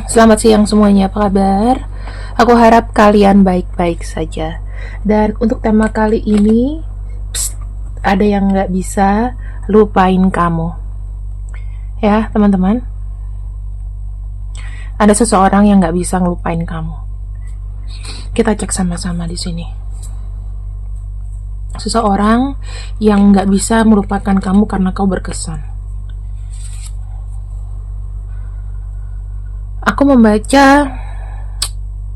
Selamat siang semuanya, apa kabar? Aku harap kalian baik-baik saja. Dan untuk tema kali ini, ada yang nggak bisa lupain kamu. Ya, teman-teman. Ada seseorang yang nggak bisa ngelupain kamu. Kita cek sama-sama di sini. Seseorang yang nggak bisa melupakan kamu karena kau berkesan. Aku membaca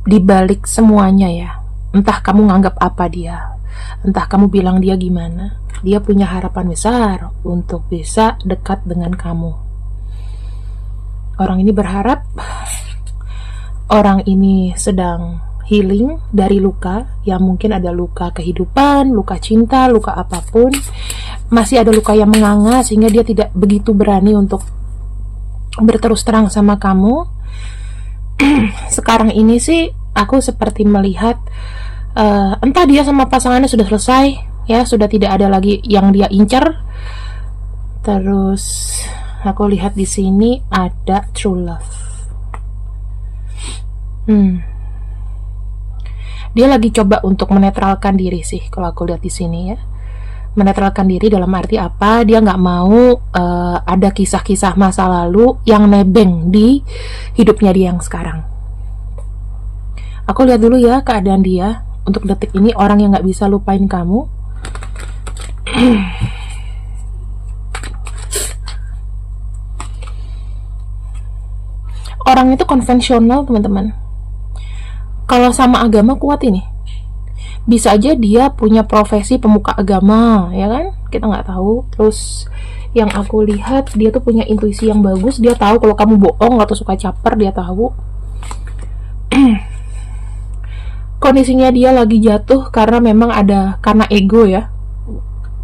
di balik semuanya ya. Entah kamu nganggap apa dia, entah kamu bilang dia gimana, dia punya harapan besar untuk bisa dekat dengan kamu. Orang ini berharap orang ini sedang healing dari luka, yang mungkin ada luka kehidupan, luka cinta, luka apapun. Masih ada luka yang menganga sehingga dia tidak begitu berani untuk berterus terang sama kamu. Sekarang ini sih aku seperti melihat entah dia sama pasangannya sudah selesai ya, sudah tidak ada lagi yang dia incar. Terus aku lihat di sini ada true love. Dia lagi coba untuk menetralkan diri sih kalau aku lihat di sini ya. Menetralkan diri dalam arti apa? Dia nggak mau ada kisah-kisah masa lalu yang nebeng di hidupnya dia yang sekarang. Aku lihat dulu ya keadaan dia untuk detik ini, orang yang nggak bisa lupain kamu. Orang itu konvensional, teman-teman. Kalau sama agama kuat ini. Bisa aja dia punya profesi pemuka agama, ya kan? Kita nggak tahu. Terus yang aku lihat dia tuh punya intuisi yang bagus. Dia tahu kalau kamu bohong atau suka caper, dia tahu. Kondisinya dia lagi jatuh karena memang ada karena ego ya.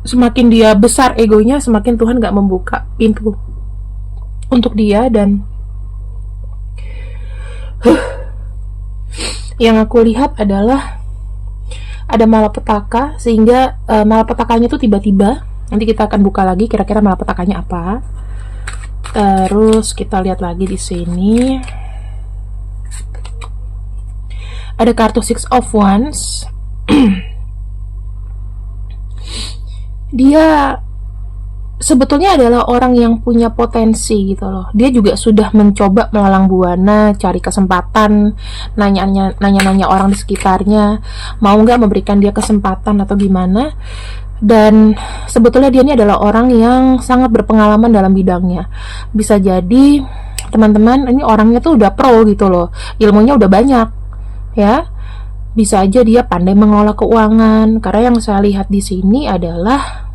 Semakin dia besar egonya, semakin Tuhan nggak membuka pintu untuk dia. Dan yang aku lihat adalah ada malapetaka, sehingga malapetakanya tuh tiba-tiba. Nanti kita akan buka lagi kira-kira malapetakanya apa. Terus kita lihat lagi di sini. Ada kartu Six of Wands. Dia sebetulnya adalah orang yang punya potensi gitu loh. Dia juga sudah mencoba melalang buana, cari kesempatan, nanya-nanya orang di sekitarnya, mau nggak memberikan dia kesempatan atau gimana. Dan sebetulnya dia ini adalah orang yang sangat berpengalaman dalam bidangnya. Bisa jadi teman-teman ini orangnya tuh udah pro gitu loh, ilmunya udah banyak ya. Bisa aja dia pandai mengelola keuangan, karena yang saya lihat di sini adalah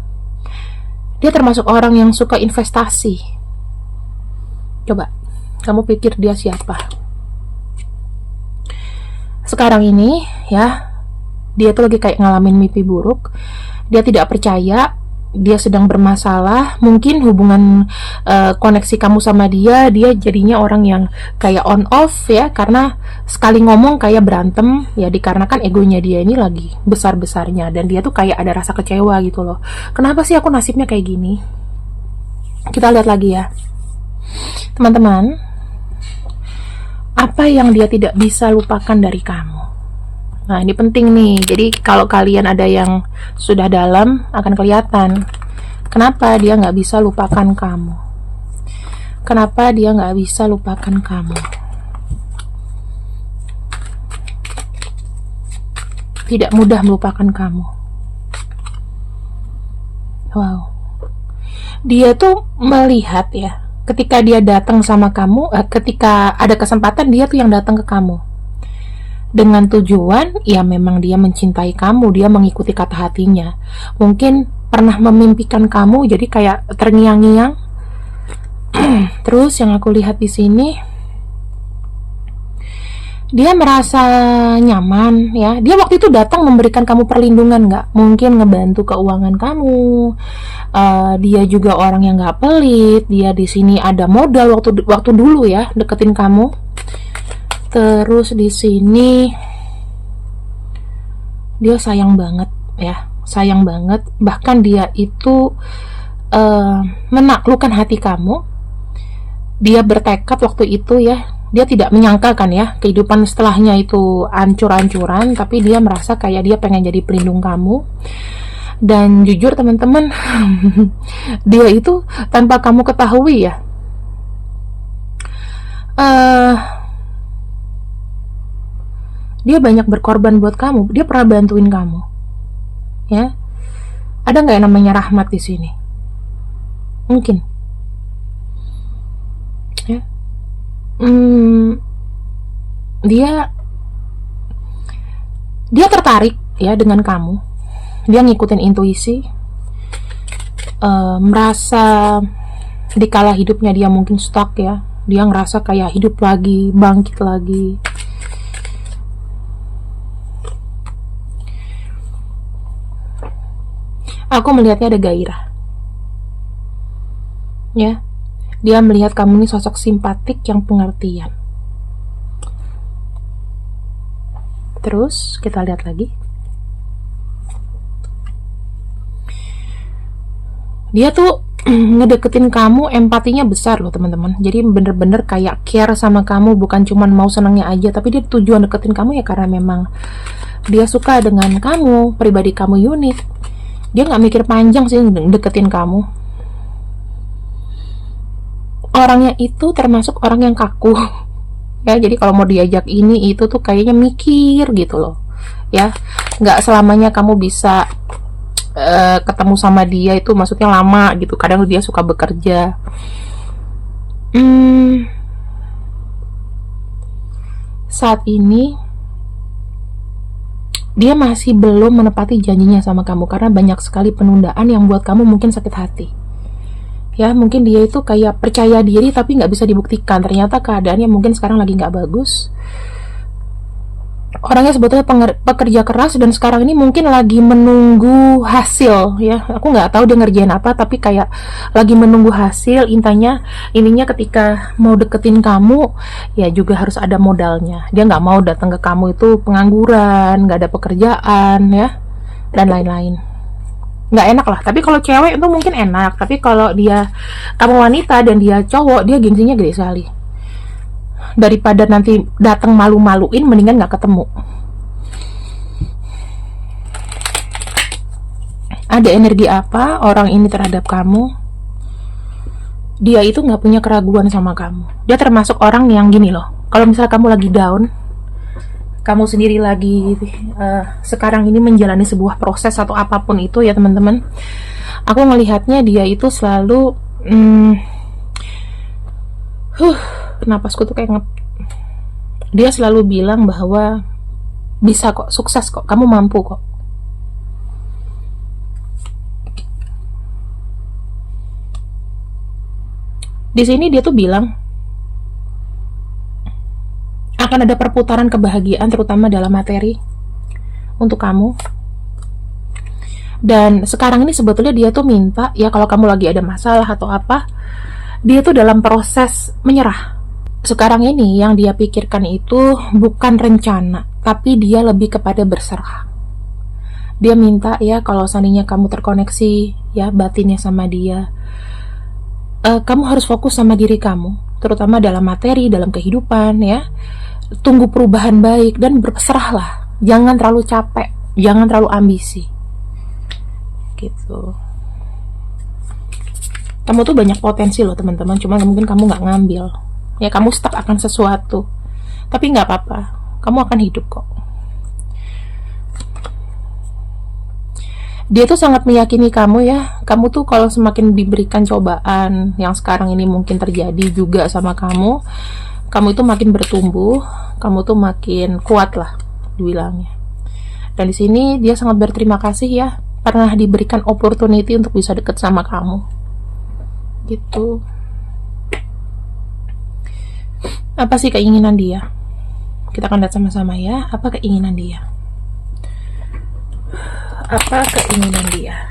dia termasuk orang yang suka investasi. Coba kamu pikir dia siapa? Sekarang ini ya, dia tuh lagi kayak ngalamin mimpi buruk. Dia tidak percaya dia sedang bermasalah. Mungkin hubungan koneksi kamu sama dia jadinya orang yang kayak on off ya, karena sekali ngomong kayak berantem ya, dikarenakan egonya dia ini lagi besar-besarnya. Dan dia tuh kayak ada rasa kecewa gitu loh. Kenapa sih aku nasibnya kayak gini? Kita lihat lagi ya teman-teman, apa yang dia tidak bisa lupakan dari kamu. Nah ini penting nih. Jadi kalau kalian ada yang sudah dalam, akan kelihatan kenapa dia nggak bisa lupakan kamu. Kenapa dia nggak bisa lupakan kamu. Tidak mudah melupakan kamu. Wow. Dia tuh melihat ya, ketika dia datang sama kamu, ketika ada kesempatan dia tuh yang datang ke kamu dengan tujuan ya memang dia mencintai kamu, dia mengikuti kata hatinya. Mungkin pernah memimpikan kamu, jadi kayak terngiang-ngiang. Terus yang aku lihat di sini, dia merasa nyaman ya. Dia waktu itu datang memberikan kamu perlindungan, nggak? Mungkin ngebantu keuangan kamu. Dia juga orang yang nggak pelit. Dia di sini ada modal waktu dulu ya deketin kamu. Terus di sini dia sayang banget ya, sayang banget. Bahkan dia itu menaklukkan hati kamu. Dia bertekad waktu itu ya, Dia tidak menyangka kan ya, kehidupan setelahnya itu ancur-ancuran, tapi dia merasa kayak dia pengen jadi pelindung kamu. Dan jujur teman-teman, dia itu tanpa kamu ketahui ya, eh dia banyak berkorban buat kamu. Dia pernah bantuin kamu, ya. Ada nggak yang namanya rahmat di sini? Mungkin, ya. Hmm, dia dia tertarik ya dengan kamu. Dia ngikutin intuisi, merasa di kala hidupnya dia mungkin stuck ya. Dia ngerasa kayak hidup lagi, bangkit lagi. Aku melihatnya ada gairah. Ya, dia melihat kamu ini sosok simpatik yang pengertian. Terus kita lihat lagi. Dia tuh ngedeketin kamu, empatinya besar loh teman-teman. Jadi bener-bener kayak care sama kamu, bukan cuman mau senangnya aja, tapi dia tujuan deketin kamu ya karena memang dia suka dengan kamu, pribadi kamu unik. Dia nggak mikir panjang sih deketin kamu. Orangnya itu termasuk orang yang kaku. Ya, jadi kalau mau diajak ini itu tuh kayaknya mikir gitu loh. Ya, nggak selamanya kamu bisa ketemu sama dia itu maksudnya lama gitu. Kadang dia suka bekerja. Saat ini dia masih belum menepati janjinya sama kamu karena banyak sekali penundaan yang buat kamu mungkin sakit hati. Ya, mungkin dia itu kayak percaya diri tapi nggak bisa dibuktikan. Ternyata keadaannya mungkin sekarang lagi nggak bagus. Orangnya sebetulnya pekerja keras dan sekarang ini mungkin lagi menunggu hasil ya. Aku nggak tahu dia ngerjain apa, tapi kayak lagi menunggu hasil. Ininya ketika mau deketin kamu ya juga harus ada modalnya. Dia nggak mau datang ke kamu itu pengangguran, nggak ada pekerjaan ya, dan lain-lain. Nggak enak lah. Tapi kalau cewek itu mungkin enak, tapi kalau kamu wanita dan dia cowok, dia gengsinya gede sekali. Daripada nanti datang malu-maluin, mendingan nggak ketemu. Ada energi apa orang ini terhadap kamu? Dia itu nggak punya keraguan sama kamu. Dia termasuk orang yang gini loh, kalau misalnya kamu lagi down, kamu sendiri lagi sekarang ini menjalani sebuah proses atau apapun itu ya teman-teman, aku melihatnya dia itu selalu napasku tuh kayak dia selalu bilang bahwa bisa kok, sukses kok, kamu mampu kok. Di sini dia tuh bilang akan ada perputaran kebahagiaan terutama dalam materi untuk kamu. Dan sekarang ini sebetulnya dia tuh minta ya kalau kamu lagi ada masalah atau apa, dia tuh dalam proses menyerah. Sekarang ini yang dia pikirkan itu bukan rencana, tapi dia lebih kepada berserah. Dia minta ya kalau seandainya kamu terkoneksi ya batinnya sama dia, kamu harus fokus sama diri kamu, terutama dalam materi, dalam kehidupan ya. Tunggu perubahan baik dan berserahlah. Jangan terlalu capek, jangan terlalu ambisi. Gitu. Kamu tuh banyak potensi loh teman-teman, cuma mungkin kamu nggak ngambil. Ya kamu stuck akan sesuatu, tapi nggak apa-apa, kamu akan hidup kok. Dia tuh sangat meyakini kamu ya. Kamu tuh kalau semakin diberikan cobaan yang sekarang ini mungkin terjadi juga sama kamu itu makin bertumbuh, kamu tuh makin kuat lah dibilangnya. Dan di sini dia sangat berterima kasih ya pernah diberikan opportunity untuk bisa deket sama kamu. Gitu. Apa sih keinginan dia? Kita akan lihat sama-sama ya. Apa keinginan dia? Apa keinginan dia?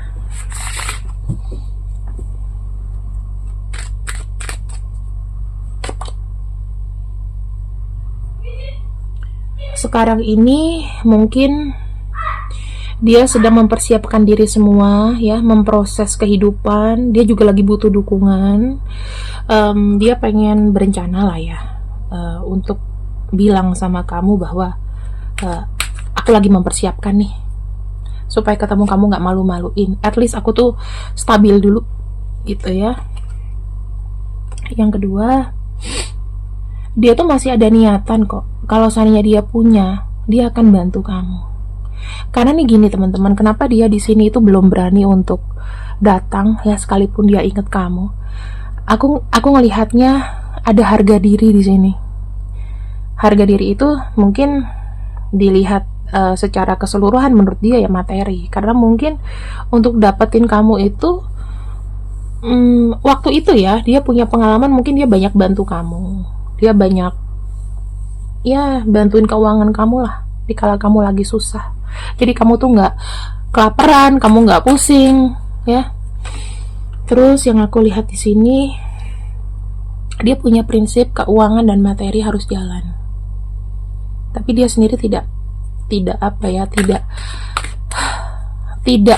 Sekarang ini mungkin dia sedang mempersiapkan diri semua ya, memproses kehidupan. Dia juga lagi butuh dukungan. Dia pengen berencana lah ya, untuk bilang sama kamu bahwa aku lagi mempersiapkan nih supaya ketemu kamu nggak malu-maluin. At least aku tuh stabil dulu gitu ya. Yang kedua, dia tuh masih ada niatan kok. Kalau seandainya dia punya, dia akan bantu kamu. Karena nih gini teman-teman, kenapa dia di sini itu belum berani untuk datang ya, sekalipun dia inget kamu. Aku ngelihatnya ada harga diri di sini. Harga diri itu mungkin dilihat secara keseluruhan menurut dia ya materi. Karena mungkin untuk dapetin kamu itu waktu itu ya dia punya pengalaman, mungkin dia banyak bantu kamu. Dia banyak ya bantuin keuangan kamu lah dikala kamu lagi susah. Jadi kamu tuh nggak kelaparan, kamu nggak pusing ya. Terus yang aku lihat di sini, dia punya prinsip keuangan dan materi harus jalan. Tapi dia sendiri tidak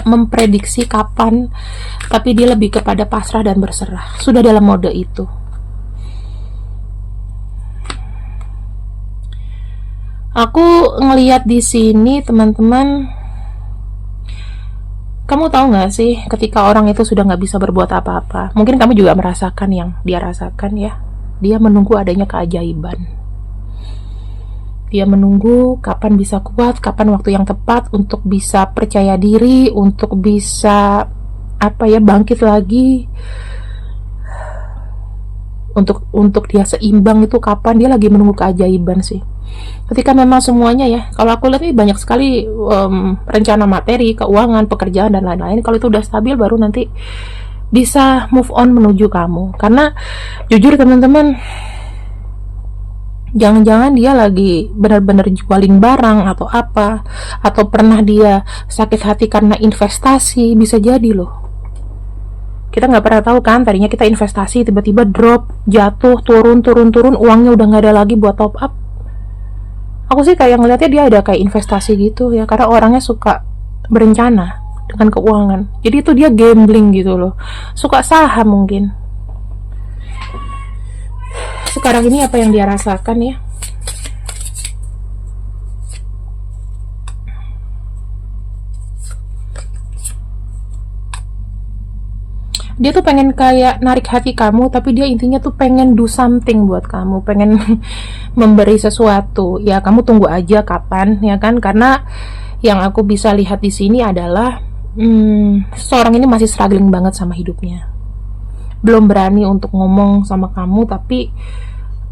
memprediksi kapan, tapi dia lebih kepada pasrah dan berserah. Sudah dalam mode itu. Aku ngelihat di sini teman-teman, kamu tahu nggak sih ketika orang itu sudah nggak bisa berbuat apa-apa, mungkin kamu juga merasakan yang dia rasakan ya. Dia menunggu adanya keajaiban. Dia menunggu kapan bisa kuat, kapan waktu yang tepat untuk bisa percaya diri, untuk bisa bangkit lagi. Untuk dia seimbang itu kapan, dia lagi menunggu keajaiban sih. Ketika memang semuanya ya, kalau aku lihat ini banyak sekali rencana materi, keuangan, pekerjaan dan lain-lain. Kalau itu udah stabil baru nanti bisa move on menuju kamu. Karena jujur teman-teman, jangan-jangan dia lagi benar-benar jualin barang atau apa, atau pernah dia sakit hati karena investasi, bisa jadi loh. Kita nggak pernah tahu kan, tadinya kita investasi tiba-tiba drop, jatuh, turun, uangnya udah nggak ada lagi buat top up. Aku sih kayak ngeliatnya dia ada kayak investasi gitu ya, karena orangnya suka berencana dengan keuangan. Jadi itu dia gambling gitu loh, suka saham mungkin. Sekarang ini apa yang dia rasakan ya? Dia tuh pengen kayak narik hati kamu, tapi dia intinya tuh pengen do something buat kamu, pengen memberi sesuatu. Ya kamu tunggu aja kapan ya kan? Karena yang aku bisa lihat di sini adalah seorang ini masih struggling banget sama hidupnya. Belum berani untuk ngomong sama kamu, tapi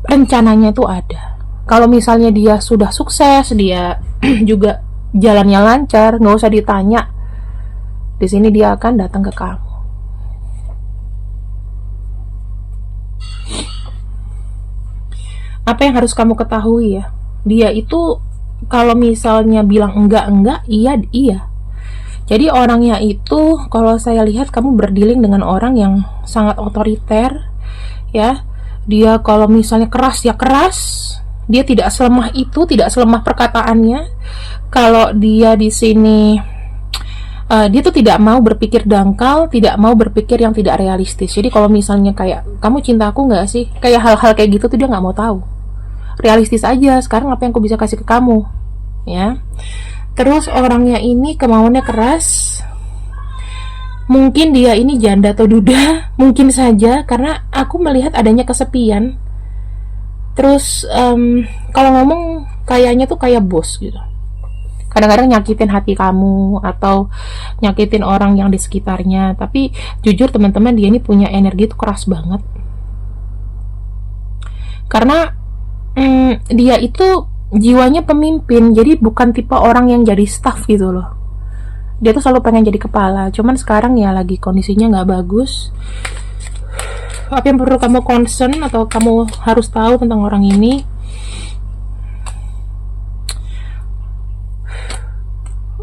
rencananya tuh ada. Kalau misalnya dia sudah sukses, dia juga jalannya lancar, nggak usah ditanya. Di sini dia akan datang ke kamu. Apa yang harus kamu ketahui ya, dia itu kalau misalnya bilang enggak, iya. Jadi orangnya itu, kalau saya lihat kamu berdealing dengan orang yang sangat otoriter ya. Dia kalau misalnya keras ya keras, dia tidak selemah itu, tidak selemah perkataannya. Kalau dia di sini dia tuh tidak mau berpikir dangkal, tidak mau berpikir yang tidak realistis. Jadi kalau misalnya kayak kamu cinta aku nggak sih, kayak hal-hal kayak gitu tuh dia nggak mau tahu. Realistis aja, sekarang apa yang aku bisa kasih ke kamu ya. Terus orangnya ini kemauannya keras. Mungkin dia ini janda atau duda, mungkin saja, karena aku melihat adanya kesepian. Terus kalau ngomong kayaknya tuh kayak bos gitu. Kadang-kadang nyakitin hati kamu atau nyakitin orang yang di sekitarnya. Tapi jujur teman-teman, dia ini punya energi tuh keras banget. Karena dia itu jiwanya pemimpin, jadi bukan tipe orang yang jadi staff gitu loh. Dia tuh selalu pengen jadi kepala. Cuman sekarang ya lagi kondisinya nggak bagus. Apa yang perlu kamu concern atau kamu harus tahu tentang orang ini?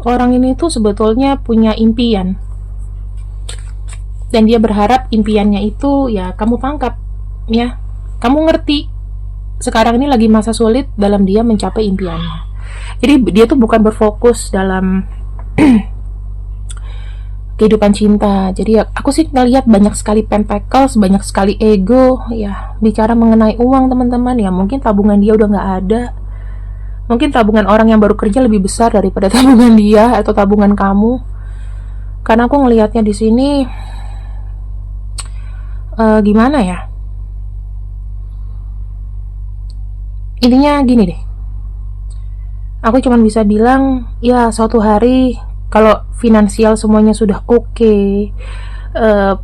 Orang ini tuh sebetulnya punya impian, dan dia berharap impiannya itu ya kamu tangkap ya. Kamu ngerti sekarang ini lagi masa sulit dalam dia mencapai impiannya. Jadi dia tuh bukan berfokus dalam kehidupan cinta. Jadi ya, aku sih ngelihat banyak sekali pentacles, banyak sekali ego. Ya, bicara mengenai uang teman-teman, ya mungkin tabungan dia udah nggak ada. Mungkin tabungan orang yang baru kerja lebih besar daripada tabungan dia atau tabungan kamu. Karena aku ngelihatnya di sini, gimana ya? Intinya gini deh. Aku cuma bisa bilang, ya suatu hari kalau finansial semuanya sudah oke,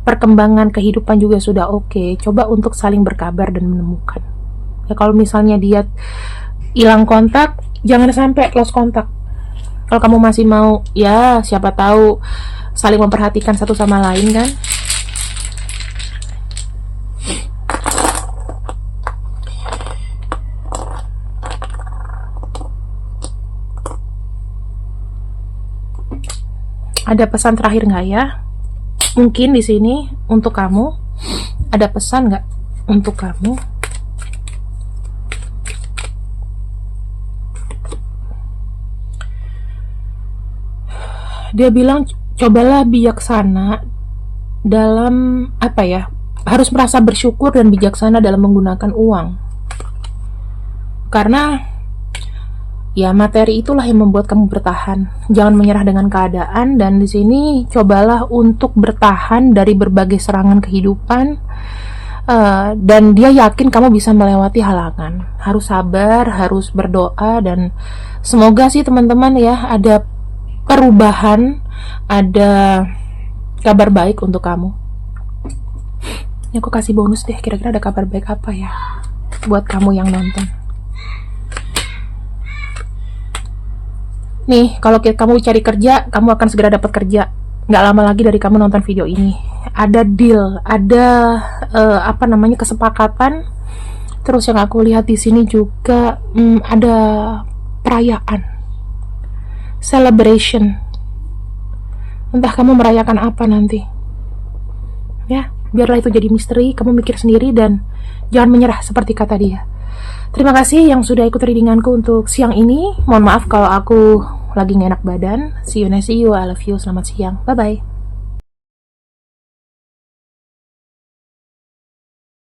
perkembangan kehidupan juga sudah oke, coba untuk saling berkabar dan menemukan. Ya kalau misalnya dia hilang kontak, jangan sampai close kontak. Kalau kamu masih mau, ya siapa tahu saling memperhatikan satu sama lain kan. Ada pesan terakhir nggak ya? Mungkin di sini untuk kamu ada pesan nggak untuk kamu? Dia bilang cobalah bijaksana dalam apa ya? Harus merasa bersyukur dan bijaksana dalam menggunakan uang. Karena ya materi itulah yang membuat kamu bertahan. Jangan menyerah dengan keadaan, dan di sini cobalah untuk bertahan dari berbagai serangan kehidupan. Dan dia yakin kamu bisa melewati halangan. Harus sabar, harus berdoa, dan semoga sih teman-teman ya ada perubahan, ada kabar baik untuk kamu. Ini aku kasih bonus deh, kira-kira ada kabar baik apa ya buat kamu yang nonton. Nih, kalau kamu cari kerja, kamu akan segera dapat kerja. Nggak lama lagi dari kamu nonton video ini. Ada deal, ada kesepakatan. Terus yang aku lihat di sini juga ada perayaan, celebration. Entah kamu merayakan apa nanti. Ya, biarlah itu jadi misteri. Kamu mikir sendiri dan jangan menyerah seperti kata dia. Terima kasih yang sudah ikut readinganku untuk siang ini. Mohon maaf kalau aku lagi nggak enak badan. See you, I love you. Selamat siang. Bye-bye.